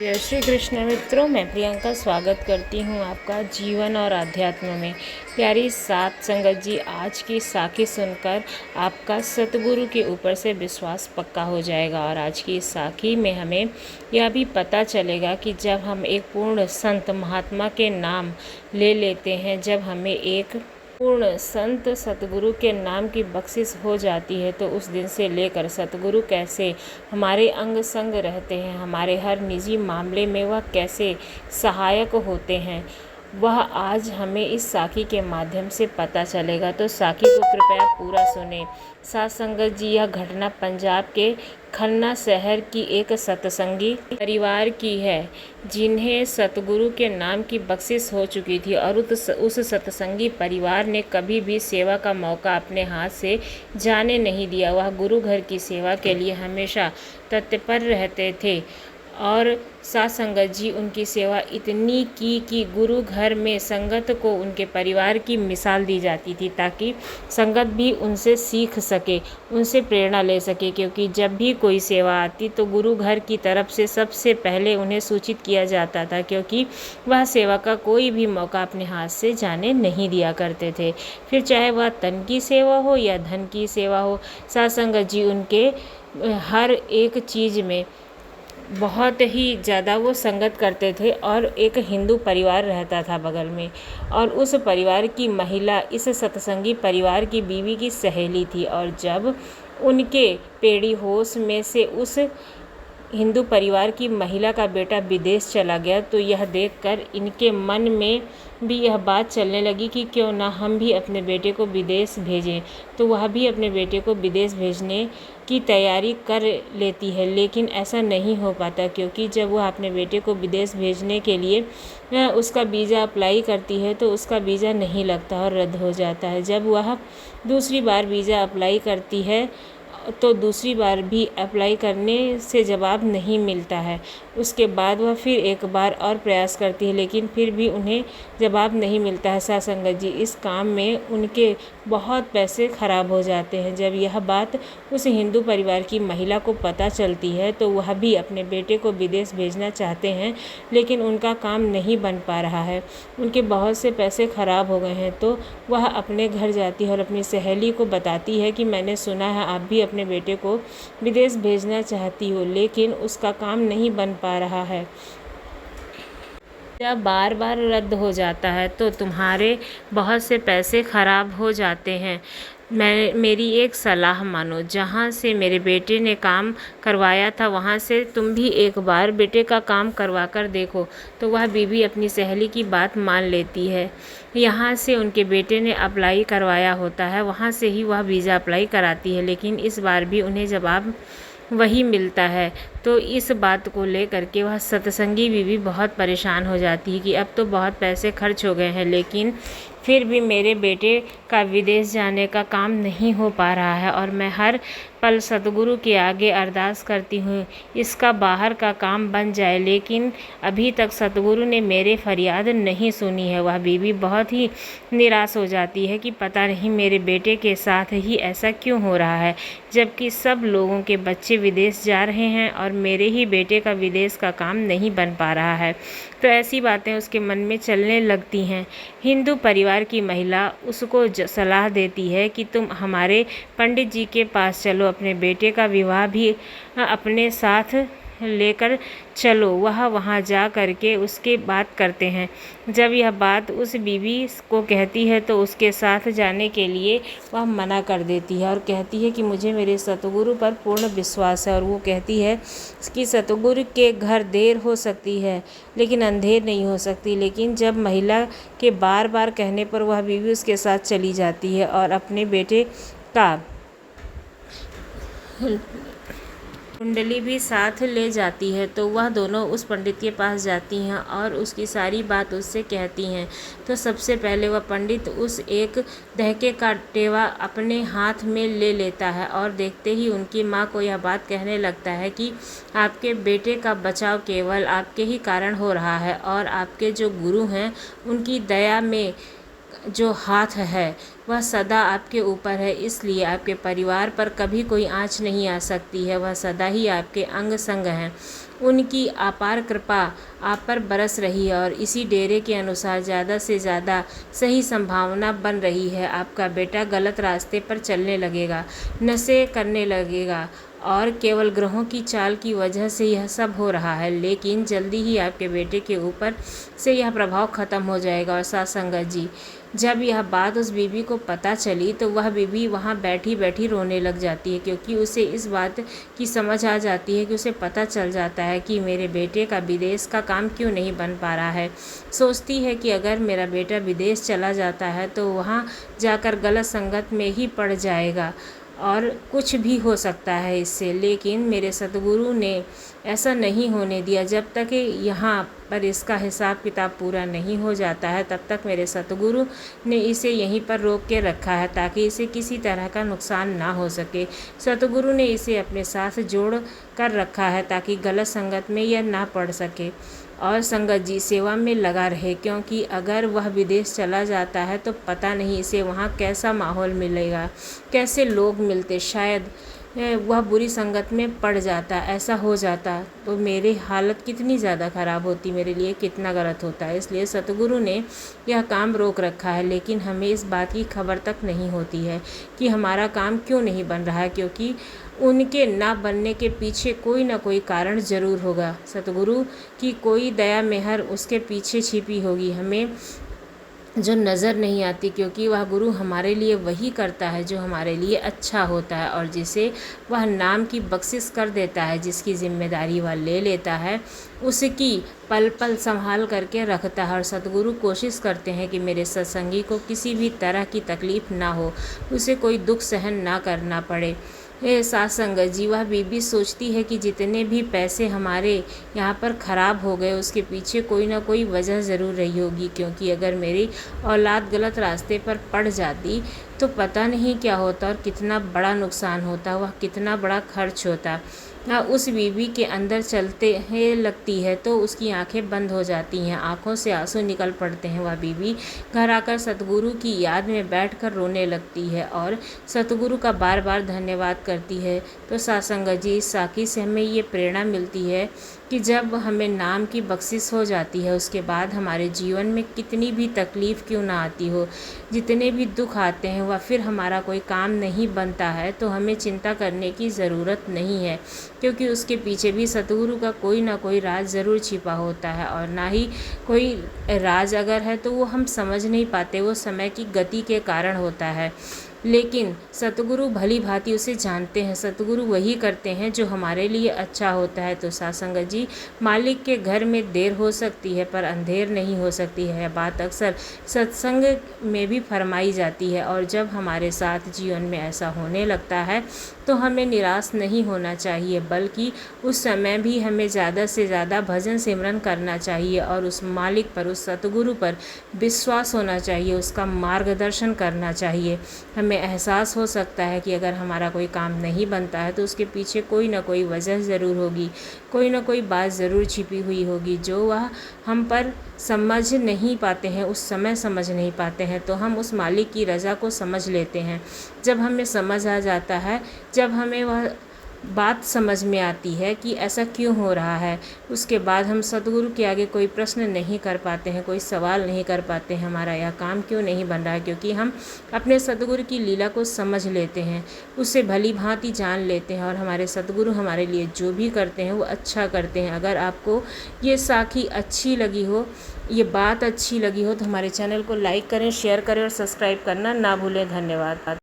जय श्री कृष्ण मित्रों, मैं प्रियंका स्वागत करती हूँ आपका जीवन और अध्यात्म में। प्यारी सात संगत जी, आज की साखी सुनकर आपका सतगुरु के ऊपर से विश्वास पक्का हो जाएगा। और आज की इस साखी में हमें यह भी पता चलेगा कि जब हम एक पूर्ण संत महात्मा के नाम ले लेते हैं, जब हमें एक पूर्ण संत सतगुरु के नाम की बख्शिश हो जाती है, तो उस दिन से लेकर सतगुरु कैसे हमारे अंग संग रहते हैं, हमारे हर निजी मामले में वह कैसे सहायक होते हैं, वह आज हमें इस साखी के माध्यम से पता चलेगा। तो साखी को कृपया पूरा सुने। साथ संगत जी, यह घटना पंजाब के खन्ना शहर की एक सत्संगी परिवार की है, जिन्हें सतगुरु के नाम की बख्शिश हो चुकी थी। और उस सत्संगी परिवार ने कभी भी सेवा का मौका अपने हाथ से जाने नहीं दिया। वह गुरु घर की सेवा के लिए हमेशा तत्पर रहते थे। और साथ संगत जी, उनकी सेवा इतनी की कि गुरु घर में संगत को उनके परिवार की मिसाल दी जाती थी, ताकि संगत भी उनसे सीख सके, उनसे प्रेरणा ले सके। क्योंकि जब भी कोई सेवा आती तो गुरु घर की तरफ से सबसे पहले उन्हें सूचित किया जाता था, क्योंकि वह सेवा का कोई भी मौका अपने हाथ से जाने नहीं दिया करते थे, फिर चाहे वह तन की सेवा हो या धन की सेवा हो। साथ संगत जी, उनके हर एक चीज़ में बहुत ही ज़्यादा वो संगत करते थे। और एक हिंदू परिवार रहता था बगल में, और उस परिवार की महिला इस सत्संगी परिवार की बीवी की सहेली थी। और जब उनके पेड़ी होश में से उस हिंदू परिवार की महिला का बेटा विदेश चला गया, तो यह देखकर इनके मन में भी यह बात चलने लगी कि क्यों ना हम भी अपने बेटे को विदेश भेजें। तो वह भी अपने बेटे को विदेश भेजने की तैयारी कर लेती है, लेकिन ऐसा नहीं हो पाता, क्योंकि जब वह अपने बेटे को विदेश भेजने के लिए उसका वीज़ा अप्लाई करती है तो उसका वीज़ा नहीं लगता और रद्द हो जाता है। जब वह दूसरी बार वीज़ा अप्लाई करती है तो दूसरी बार भी अप्लाई करने से जवाब नहीं मिलता है। उसके बाद वह फिर एक बार और प्रयास करती है, लेकिन फिर भी उन्हें जवाब नहीं मिलता है। साथ संगत जी, इस काम में उनके बहुत पैसे खराब हो जाते हैं। जब यह बात उस हिंदू परिवार की महिला को पता चलती है, तो वह भी अपने बेटे को विदेश भेजना चाहते हैं, लेकिन उनका काम नहीं बन पा रहा है, उनके बहुत से पैसे खराब हो गए हैं। तो वह अपने घर जाती है और अपनी सहेली को बताती है कि मैंने सुना है आप भी अपने बेटे को विदेश भेजना चाहती हो, लेकिन उसका काम नहीं बन पा रहा है। जब बार बार रद्द हो जाता है तो तुम्हारे बहुत से पैसे खराब हो जाते हैं। मेरी एक सलाह मानो, जहाँ से मेरे बेटे ने काम करवाया था वहाँ से तुम भी एक बार बेटे का काम करवा कर देखो। तो वह बीवी अपनी सहेली की बात मान लेती है। यहाँ से उनके बेटे ने अप्लाई करवाया होता है, वहाँ से ही वह वीज़ा अप्लाई कराती है, लेकिन इस बार भी उन्हें जवाब वही मिलता है। तो इस बात को लेकर के वह सत्संगी बीवी बहुत परेशान हो जाती है कि अब तो बहुत पैसे खर्च हो गए हैं, लेकिन फिर भी मेरे बेटे का विदेश जाने का काम नहीं हो पा रहा है। और मैं हर पल सतगुरु के आगे अरदास करती हूँ इसका बाहर का काम बन जाए, लेकिन अभी तक सतगुरु ने मेरे फरियाद नहीं सुनी है। वह बीवी बहुत ही निराश हो जाती है कि पता नहीं मेरे बेटे के साथ ही ऐसा क्यों हो रहा है, जबकि सब लोगों के बच्चे विदेश जा रहे हैं और मेरे ही बेटे का विदेश का काम नहीं बन पा रहा है। तो ऐसी बातें उसके मन में चलने लगती हैं। हिंदू परिवार की महिला उसको सलाह देती है कि तुम हमारे पंडित जी के पास चलो, अपने बेटे का विवाह भी अपने साथ लेकर चलो। वह वहाँ जा करके उसके बात करते हैं। जब यह बात उस बीवी को कहती है तो उसके साथ जाने के लिए वह मना कर देती है और कहती है कि मुझे मेरे सतगुरु पर पूर्ण विश्वास है। और वो कहती है कि सतगुरु के घर देर हो सकती है लेकिन अंधेर नहीं हो सकती। लेकिन जब महिला के बार बार कहने पर वह बीवी उसके साथ चली जाती है और अपने बेटे का कुंडली भी साथ ले जाती है। तो वह दोनों उस पंडित के पास जाती हैं और उसकी सारी बात उससे कहती हैं। तो सबसे पहले वह पंडित उस एक दहके का टेवा अपने हाथ में ले लेता है और देखते ही उनकी माँ को यह बात कहने लगता है कि आपके बेटे का बचाव केवल आपके ही कारण हो रहा है, और आपके जो गुरु हैं उनकी दया में जो हाथ है वह सदा आपके ऊपर है, इसलिए आपके परिवार पर कभी कोई आँच नहीं आ सकती है। वह सदा ही आपके अंग संग हैं। उनकी अपार कृपा आप पर बरस रही है और इसी डेरे के अनुसार ज़्यादा से ज़्यादा सही संभावना बन रही है। आपका बेटा गलत रास्ते पर चलने लगेगा, नशे करने लगेगा और केवल ग्रहों की चाल की वजह से यह सब हो रहा है। लेकिन जल्दी ही आपके बेटे के ऊपर से यह प्रभाव ख़त्म हो जाएगा। और साथ संगत जी, जब यह बात उस बीबी को पता चली तो वह बीबी वहाँ बैठी बैठी रोने लग जाती है, क्योंकि उसे इस बात की समझ आ जाती है कि उसे पता चल जाता है कि मेरे बेटे का विदेश का काम क्यों नहीं बन पा रहा है। सोचती है कि अगर मेरा बेटा विदेश चला जाता है तो वहाँ जाकर गलत संगत में ही पड़ जाएगा और कुछ भी हो सकता है इससे। लेकिन मेरे सतगुरु ने ऐसा नहीं होने दिया। जब तक यहाँ पर इसका हिसाब किताब पूरा नहीं हो जाता है तब तक मेरे सतगुरु ने इसे यहीं पर रोक के रखा है, ताकि इसे किसी तरह का नुकसान ना हो सके। सतगुरु ने इसे अपने साथ जोड़ कर रखा है ताकि गलत संगत में यह ना पड़ सके और संगत जी सेवा में लगा रहे, क्योंकि अगर वह विदेश चला जाता है तो पता नहीं इसे वहाँ कैसा माहौल मिलेगा, कैसे लोग मिलते। शायद वह बुरी संगत में पड़ जाता, ऐसा हो जाता तो मेरी हालत कितनी ज़्यादा ख़राब होती, मेरे लिए कितना गलत होता। इसलिए सतगुरु ने यह काम रोक रखा है। लेकिन हमें इस बात की खबर तक नहीं होती है कि हमारा काम क्यों नहीं बन रहा है, क्योंकि उनके ना बनने के पीछे कोई ना कोई कारण ज़रूर होगा। सतगुरु की कोई दया मेहर उसके पीछे छिपी होगी, हमें जो नज़र नहीं आती, क्योंकि वह गुरु हमारे लिए वही करता है जो हमारे लिए अच्छा होता है और जिसे वह नाम की बख्शिश कर देता है, जिसकी जिम्मेदारी वह ले लेता है, उसकी पल पल संभाल करके रखता है। और सतगुरु कोशिश करते हैं कि मेरे सत्संगी को किसी भी तरह की तकलीफ़ ना हो, उसे कोई दुख सहन ना करना पड़े। साथ संगत जी, वह बीबी सोचती है कि जितने भी पैसे हमारे यहाँ पर ख़राब हो गए उसके पीछे कोई ना कोई वजह ज़रूर रही होगी, क्योंकि अगर मेरी औलाद गलत रास्ते पर पड़ जाती तो पता नहीं क्या होता और कितना बड़ा नुकसान होता, वह कितना बड़ा खर्च होता। उस बीबी के अंदर चलते हैं लगती है तो उसकी आंखें बंद हो जाती हैं, आंखों से आंसू निकल पड़ते हैं। वह बीबी घर आकर सतगुरु की याद में बैठकर रोने लगती है और सतगुरु का बार बार धन्यवाद करती है। तो सत्संग जी, इस साखी से हमें ये प्रेरणा मिलती है कि जब हमें नाम की बख्शिश हो जाती है उसके बाद हमारे जीवन में कितनी भी तकलीफ़ क्यों ना आती हो, जितने भी दुख आते हैं, वह फिर हमारा कोई काम नहीं बनता है तो हमें चिंता करने की ज़रूरत नहीं है, क्योंकि उसके पीछे भी सतगुरु का कोई ना कोई राज ज़रूर छिपा होता है। और ना ही कोई राज अगर है तो वो हम समझ नहीं पाते, वो समय की गति के कारण होता है। लेकिन सतगुरु भली भांति उसे जानते हैं, सतगुरु वही करते हैं जो हमारे लिए अच्छा होता है। तो सत्संग जी, मालिक के घर में देर हो सकती है पर अंधेर नहीं हो सकती है, बात अक्सर सत्संग में भी फरमाई जाती है। और जब हमारे साथ जीवन में ऐसा होने लगता है तो हमें निराश नहीं होना चाहिए, बल्कि उस समय भी हमें ज़्यादा से ज़्यादा भजन सिमरन करना चाहिए और उस मालिक पर, उस सतगुरु पर विश्वास होना चाहिए, उसका मार्गदर्शन करना चाहिए। हमें एहसास हो सकता है कि अगर हमारा कोई काम नहीं बनता है तो उसके पीछे कोई ना कोई वजह ज़रूर होगी, कोई ना कोई बात ज़रूर छिपी हुई होगी जो वह हम पर समझ नहीं पाते हैं, उस समय समझ नहीं पाते हैं। तो हम उस मालिक की रज़ा को समझ लेते हैं। जब हमें समझ आ जाता है, जब हमें वह बात समझ में आती है कि ऐसा क्यों हो रहा है, उसके बाद हम सतगुरु के आगे कोई प्रश्न नहीं कर पाते हैं, कोई सवाल नहीं कर पाते हैं हमारा यह काम क्यों नहीं बन रहा है, क्योंकि हम अपने सतगुरु की लीला को समझ लेते हैं, उससे भली भांति जान लेते हैं और हमारे सतगुरु हमारे लिए जो भी करते हैं वो अच्छा करते हैं। अगर आपको ये साखी अच्छी लगी हो, ये बात अच्छी लगी हो तो हमारे चैनल को लाइक करें, शेयर करें और सब्सक्राइब करना ना भूलें। धन्यवाद।